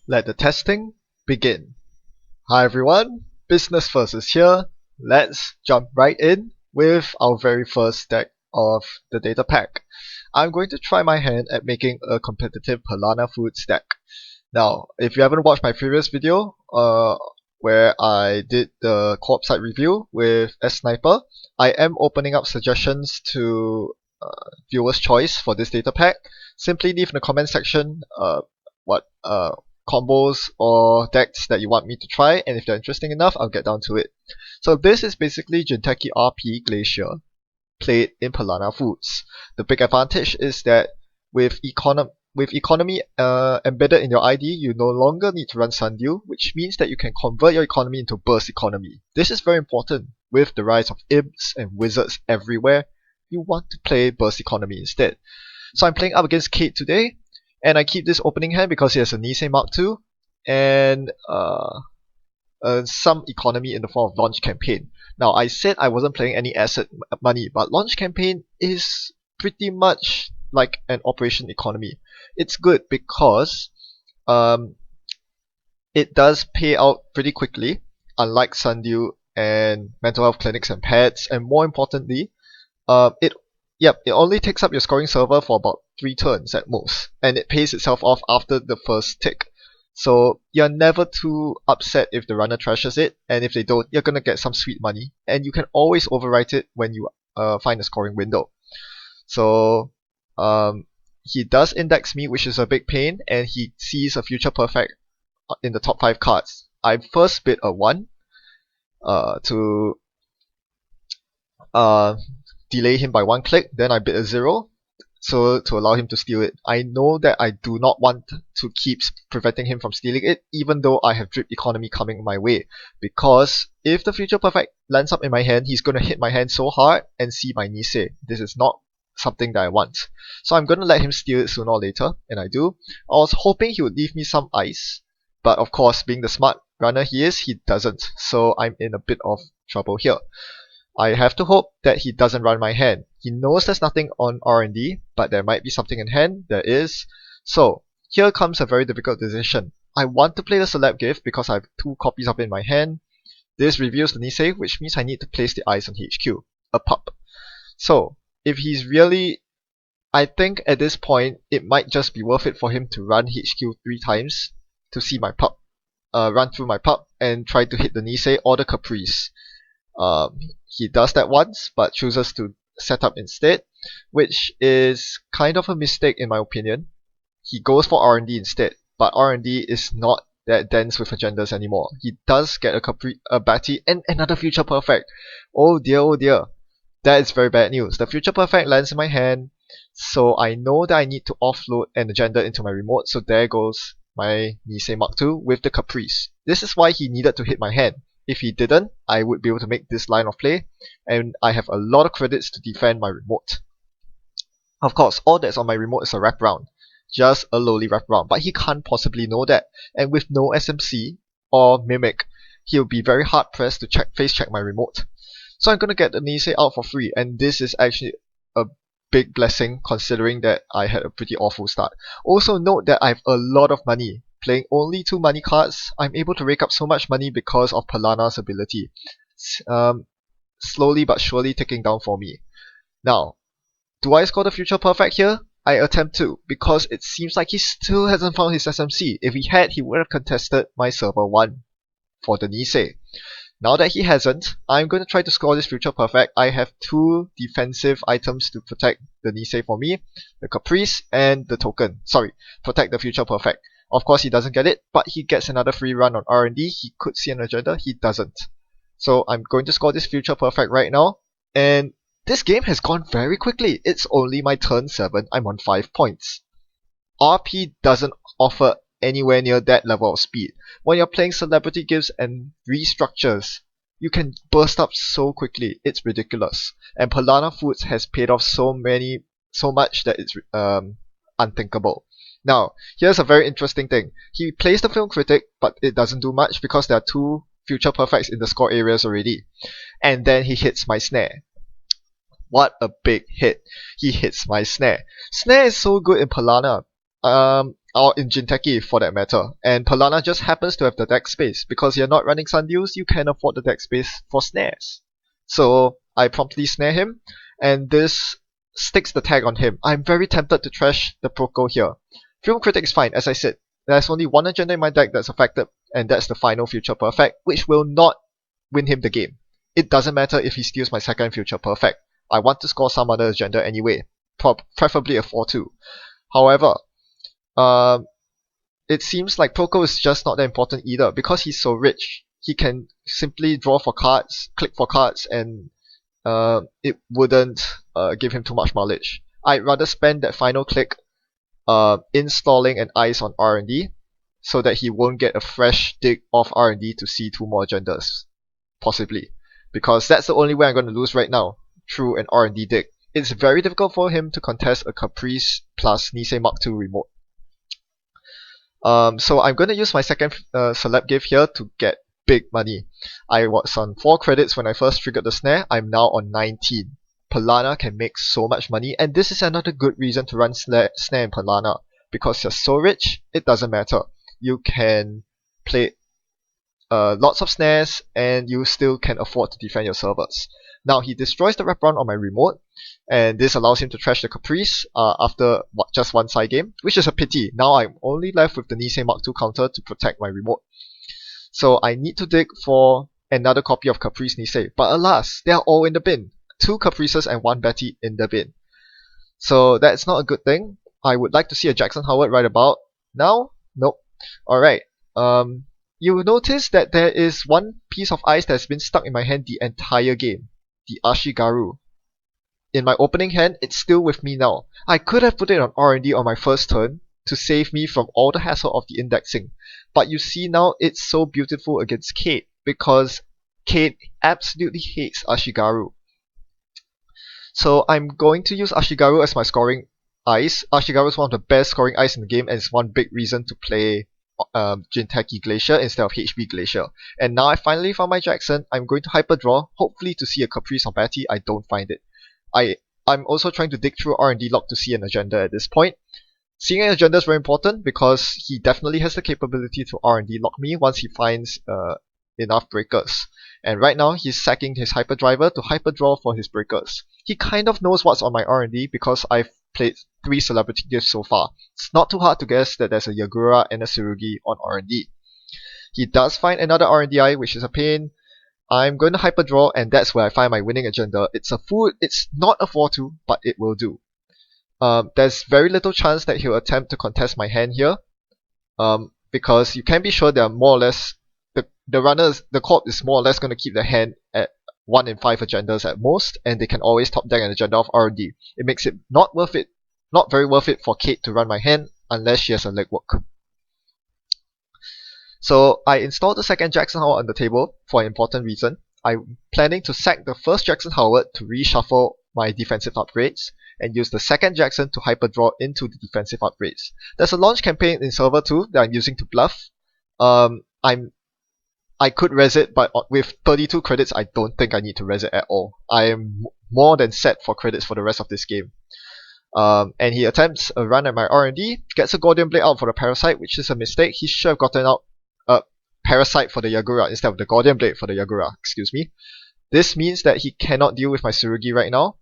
Let the testing begin. Hi everyone, Business First is here. Let's jump right in with our very first deck of the data pack. I'm going to try my hand at making a competitive PALANA Foods deck. Now, if you haven't watched my previous video, where I did the co-op site review with S-Sniper, I am opening up suggestions to viewers' choice for this data pack. Simply leave in the comment section what combos or decks that you want me to try, and if they're interesting enough, I'll get down to it. So this is basically Jinteki RP Glacier played in PALANA Foods. The big advantage is that with economy embedded in your ID, you no longer need to run Sundew, which means that you can convert your economy into burst economy. This is very important. With the rise of imps and wizards everywhere, you want to play burst economy instead. So I'm playing up against Kate today, and I keep this opening hand because he has a Nisei Mark II and some economy in the form of launch campaign. Now, I said I wasn't playing any asset money, but launch campaign is pretty much like an operation economy. It's good because it does pay out pretty quickly, unlike Sundew and mental health clinics and pets, and more importantly, it only takes up your scoring server for about 3 turns at most, and it pays itself off after the first tick. So you're never too upset if the runner trashes it, and if they don't, you're gonna get some sweet money, and you can always overwrite it when you find a scoring window. So he does index me, which is a big pain, and he sees a future perfect in the top 5 cards. I first bid a 1 to delay him by 1 click, then I bid a 0 so to allow him to steal it. I know that I do not want to keep preventing him from stealing it, even though I have drip economy coming my way, because if the future perfect lands up in my hand, he's going to hit my hand so hard and see my Nisei. This is not something that I want. So I'm going to let him steal it sooner or later, and I do. I was hoping he would leave me some ice, but of course, being the smart runner he is, he doesn't, so I'm in a bit of trouble here. I have to hope that he doesn't run my hand. He knows there's nothing on R&D, but there might be something in hand. There is. So, here comes a very difficult decision. I want to play the Celeb Gift because I have 2 copies of it in my hand. This reveals the Nisei, which means I need to place the eyes on HQ. A pup. So, if he's really... I think at this point, it might just be worth it for him to run HQ 3 times to see my pup. Run through my pup and try to hit the Nisei or the Caprice. He does that once, but chooses to set up instead, which is kind of a mistake in my opinion. He goes for R&D instead, but R&D is not that dense with agendas anymore. He does get a Batty and another future perfect. Oh dear, oh dear. That is very bad news. The future perfect lands in my hand, so I know that I need to offload an agenda into my remote, so there goes my Nisei Mark II with the Caprice. This is why he needed to hit my hand. If he didn't, I would be able to make this line of play, and I have a lot of credits to defend my remote. Of course, all that's on my remote is a wraparound. Just a lowly wraparound, but he can't possibly know that. And with no SMC or Mimic, he'll be very hard pressed to face check my remote. So I'm gonna get the Nisei out for free, and this is actually a big blessing considering that I had a pretty awful start. Also note that I have a lot of money. Playing only 2 money cards, I'm able to rake up so much money because of PALANA's ability. Slowly but surely ticking down for me. Now, do I score the future perfect here? I attempt to, because it seems like he still hasn't found his SMC. If he had, he would have contested my server 1 for the Nisei. Now that he hasn't, I'm going to try to score this future perfect. I have 2 defensive items to protect the Nisei for me. The Caprice and the token. Sorry, protect the future perfect. Of course, he doesn't get it, but he gets another free run on R&D. He could see an agenda, he doesn't. So I'm going to score this future perfect right now. And this game has gone very quickly. It's only my turn 7. I'm on 5 points. RP doesn't offer anywhere near that level of speed. When you're playing celebrity gifts and restructures, you can burst up so quickly. It's ridiculous. And PALANA Foods has paid off so much that it's unthinkable. Now, here's a very interesting thing. He plays the film critic, but it doesn't do much because there are 2 future perfects in the score areas already. And then he hits my snare. What a big hit. He hits my snare. Snare is so good in PALANA. or in Jinteki for that matter. And PALANA just happens to have the deck space. Because you're not running Sundews, you can afford the deck space for snares. So I promptly snare him, and this sticks the tag on him. I'm very tempted to trash the Proco here. Film Critic is fine, as I said. There's only one agenda in my deck that's affected, and that's the final Future Perfect, which will not win him the game. It doesn't matter if he steals my second Future Perfect. I want to score some other agenda anyway, preferably a 4-2. However, it seems like Proco is just not that important either, because he's so rich. He can simply draw for cards, click for cards, and it wouldn't give him too much mileage. I'd rather spend that final click installing an ice on R&D, so that he won't get a fresh dig off R&D to see 2 more agendas, possibly. Because that's the only way I'm going to lose right now, through an R&D dig. It's very difficult for him to contest a Caprice plus Nisei Mark II remote. So I'm going to use my second celeb gift here to get big money. I was on 4 credits when I first triggered the snare. I'm now on 19. PALANA can make so much money, and this is another good reason to run snare in PALANA. Because you're so rich, it doesn't matter. You can play lots of snares, and you still can afford to defend your servers. Now he destroys the wraparound on my remote, and this allows him to trash the Caprice after just one side game, which is a pity. Now I'm only left with the Nisei Mark II counter to protect my remote. So I need to dig for another copy of Caprice Nisei, but alas, they are all in the bin. 2 Caprices and 1 Betty in the bin. So that's not a good thing. I would like to see a Jackson Howard right about now. Nope. Alright. You will notice that there is one piece of ice that's been stuck in my hand the entire game. The Ashigaru. In my opening hand, it's still with me now. I could have put it on R&D on my first turn to save me from all the hassle of the indexing. But you see now, it's so beautiful against Kate, because Kate absolutely hates Ashigaru. So I'm going to use Ashigaru as my scoring ice. Ashigaru is one of the best scoring ice in the game, and it's one big reason to play Jinteki Glacier instead of HB Glacier. And now I finally found my Jackson. I'm going to hyper draw, hopefully to see a Caprice or Betty. I don't find it. I'm also trying to dig through R&D log to see an agenda at this point. Seeing an agenda is very important because he definitely has the capability to R&D lock me once he finds enough breakers. And right now he's sacking his hyperdriver to hyperdraw for his breakers. He kind of knows what's on my R&D because I've played 3 celebrity gifts so far. It's not too hard to guess that there's a Yagura and a Tsurugi on R&D. He does find another R&DI, which is a pain. I'm going to hyperdraw, and that's where I find my winning agenda. It's a food. It's not a 4-2, but it will do. There's very little chance that he'll attempt to contest my hand here, because you can be sure they are more or less the corp is more or less going to keep their hand at 1 in 5 agendas at most, and they can always top deck an agenda of R&D. It makes it not very worth it for Kate to run my hand unless she has a legwork. So I installed the second Jackson Howard on the table for an important reason. I'm planning to sack the first Jackson Howard to reshuffle my defensive upgrades, and use the second Jackson to hyperdraw into the defensive upgrades. There's a launch campaign in server 2 that I'm using to bluff. I could res it, but with 32 credits, I don't think I need to res it at all. I am more than set for credits for the rest of this game. And he attempts a run at my R&D, gets a Gordian Blade out for the Parasite, which is a mistake. He should have gotten out a Parasite for the Yagura instead of the Gordian Blade for the Yagura, excuse me. This means that he cannot deal with my Tsurugi right now.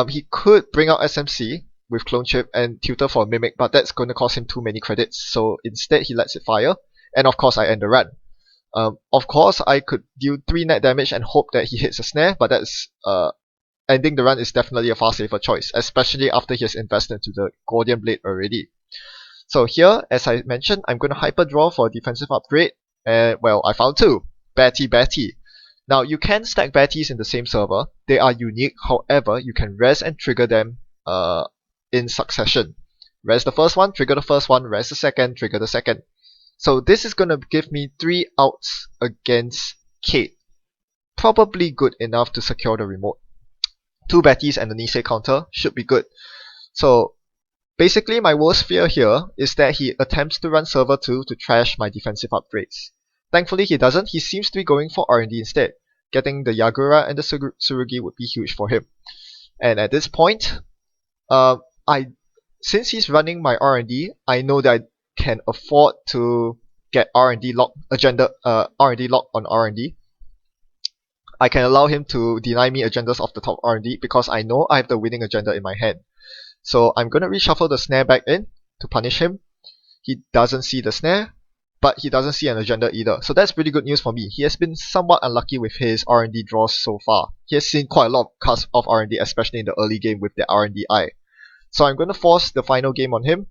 He could bring out SMC with Clone Chip and tutor for a Mimic, but that's going to cost him too many credits, so instead he lets it fire, and of course I end the run. Of course I could deal 3 net damage and hope that he hits a snare, but that's ending the run is definitely a far safer choice, especially after he has invested into the Gordian Blade already. So here, as I mentioned, I'm going to hyper draw for a defensive upgrade, and well, I found 2. Betty. Now, you can stack Bettys in the same server. They are unique, however, you can res and trigger them in succession. Res the first one, trigger the first one, res the second, trigger the second. So this is going to give me 3 outs against Kate. Probably good enough to secure the remote. 2 Bettys and the Nisei counter should be good. So basically my worst fear here is that he attempts to run server 2 to trash my defensive upgrades. Thankfully he doesn't. He seems to be going for R&D instead. Getting the Yagura and the Tsurugi would be huge for him. And at this point, I Since he's running my R&D, I know that I can afford to get R&D lock agenda R&D lock on R&D. I can allow him to deny me agendas off the top R&D because I know I have the winning agenda in my hand. So I'm gonna reshuffle the snare back in to punish him. He doesn't see the snare, but he doesn't see an agenda either. So that's pretty good news for me. He has been somewhat unlucky with his R&D draws so far. He has seen quite a lot of cards of R&D, especially in the early game with the R&D eye. So I'm going to force the final game on him.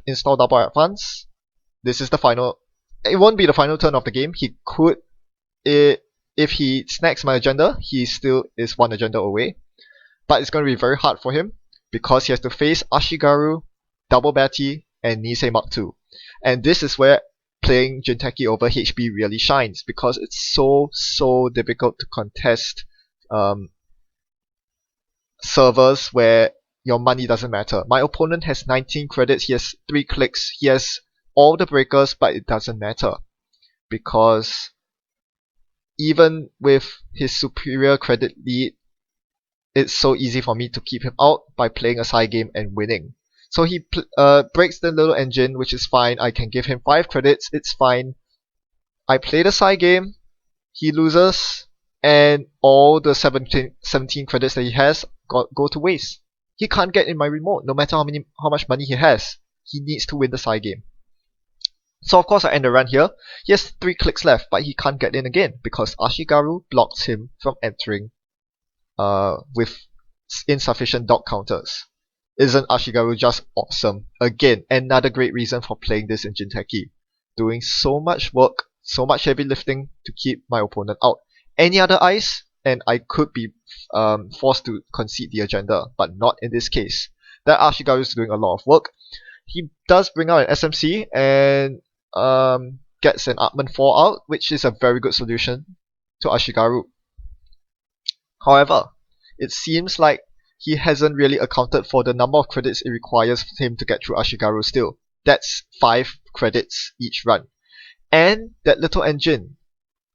Install double advance. This is the final. It won't be the final turn of the game. He could, if he snacks my agenda, he still is one agenda away. But it's going to be very hard for him because he has to face Ashigaru, Double Batty, and Nisei Mark II. And this is where playing Jinteki over HB really shines because it's so difficult to contest servers where your money doesn't matter. My opponent has 19 credits, he has 3 clicks, he has all the breakers, but it doesn't matter because even with his superior credit lead, it's so easy for me to keep him out by playing a side game and winning. So he breaks the little engine, which is fine. I can give him 5 credits, it's fine. I play the side game, he loses, and all the 17 credits that he has go to waste. He can't get in my remote, no matter how much money he has. He needs to win the side game. So of course I end the run here. He has 3 clicks left, but he can't get in again because Ashigaru blocks him from entering with insufficient dog counters. Isn't Ashigaru just awesome? Again, another great reason for playing this in Jinteki. Doing so much work, so much heavy lifting to keep my opponent out. Any other ice, and I could be forced to concede the agenda, but not in this case. That Ashigaru is doing a lot of work. He does bring out an SMC and gets an Atman 4 out, which is a very good solution to Ashigaru. However, it seems like he hasn't really accounted for the number of credits it requires him to get through Ashigaru still. That's 5 credits each run. And that little engine.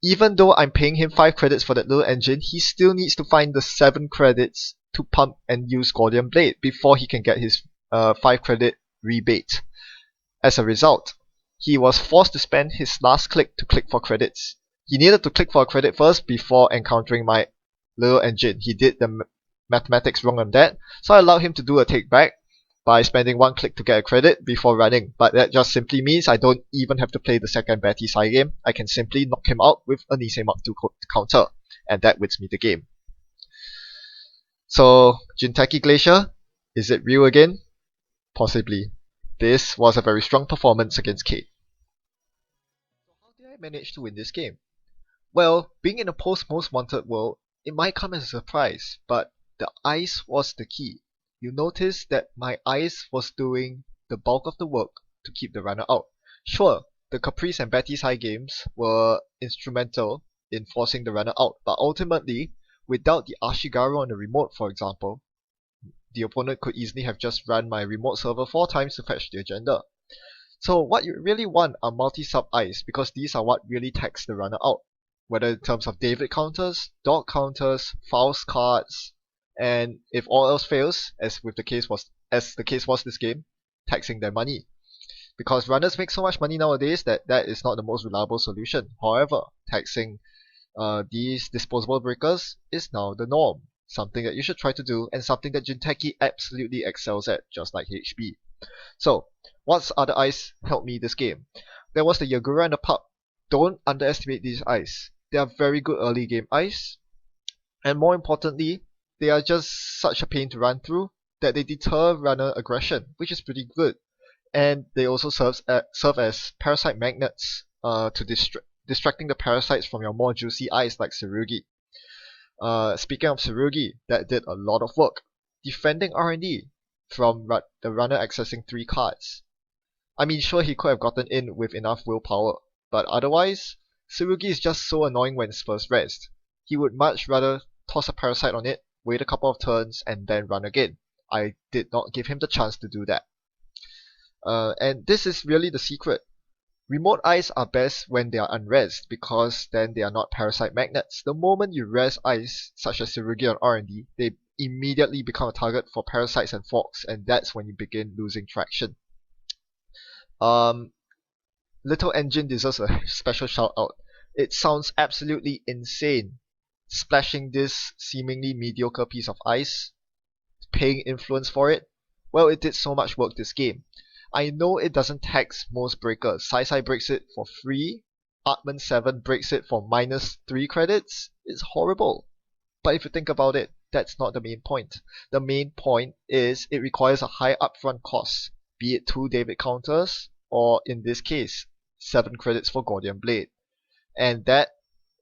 Even though I'm paying him 5 credits for that little engine, he still needs to find the 7 credits to pump and use Gordian Blade before he can get his 5 credit rebate. As a result, he was forced to spend his last click to click for credits. He needed to click for a credit first before encountering my little engine. He did the mathematics wrong on that, so I allowed him to do a take back by spending 1 click to get a credit before running, but that just simply means I don't even have to play the second Batty side game. I can simply knock him out with a Nisei Mark II counter, and that wins me the game. So, Jinteki Glacier, is it real again? Possibly. This was a very strong performance against Kate. So how did I manage to win this game? Well, being in a post-most wanted world, it might come as a surprise, but the ice was the key. You notice that my ice was doing the bulk of the work to keep the runner out. Sure, the Caprice and Betty's high games were instrumental in forcing the runner out, but ultimately, without the Ashigaru on the remote, for example, the opponent could easily have just run my remote server 4 times to fetch the agenda. So what you really want are multi-sub ice, because these are what really tax the runner out, whether in terms of David counters, dog counters, Faust cards, and if all else fails, as the case was this game, taxing their money. Because runners make so much money nowadays that is not the most reliable solution. However, taxing these disposable breakers is now the norm. Something that you should try to do, and something that Jinteki absolutely excels at, just like HB. So, what other ice helped me this game? There was the Yagura and the Pup. Don't underestimate these ice. They are very good early game ice, and more importantly, they are just such a pain to run through that they deter runner aggression, which is pretty good. And they also serve as parasite magnets to distracting the parasites from your more juicy ice like Tsurugi. Speaking of Tsurugi, that did a lot of work, defending R&D from the runner accessing 3 cards. I mean, sure, he could have gotten in with enough willpower, but otherwise, Tsurugi is just so annoying when it's first rezzed. He would much rather toss a parasite on it, wait a couple of turns, and then run again. I did not give him the chance to do that. And this is really the secret. Remote ice are best when they are unrezzed, because then they are not parasite magnets. The moment you res ice, such as Tsurugi on R&D, they immediately become a target for parasites and forks, and that's when you begin losing traction. Um, Little Engine deserves a special shout out. It sounds absolutely insane, splashing this seemingly mediocre piece of ice, paying influence for it. Well, it did so much work this game. I know it doesn't tax most breakers. Sai breaks it for free. Artman 7 breaks it for -3 credits. It's horrible. But if you think about it, that's not the main point. The main point is it requires a high upfront cost, be it 2 David counters, or in this case, 7 credits for Gordian Blade. And that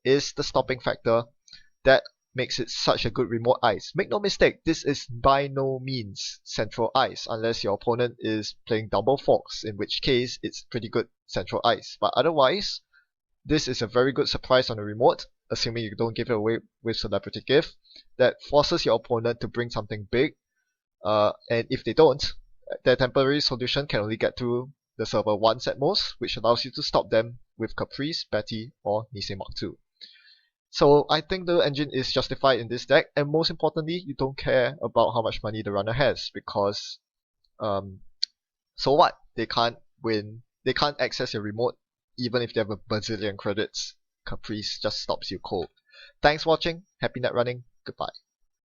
is the stopping factor that makes it such a good remote ice. Make no mistake, this is by no means central ice, unless your opponent is playing double forks, in which case it's pretty good central ice. But otherwise, this is a very good surprise on the remote, assuming you don't give it away with Celebrity Gift, that forces your opponent to bring something big, and if they don't, their temporary solution can only get through the server once at most, which allows you to stop them with Caprice, Betty, or Nisei Mark II. So I think the engine is justified in this deck, and most importantly, you don't care about how much money the runner has, because so what? They can't win. They can't access your remote, even if they have a bazillion credits. Caprice just stops you cold. Thanks for watching. Happy net running. Goodbye.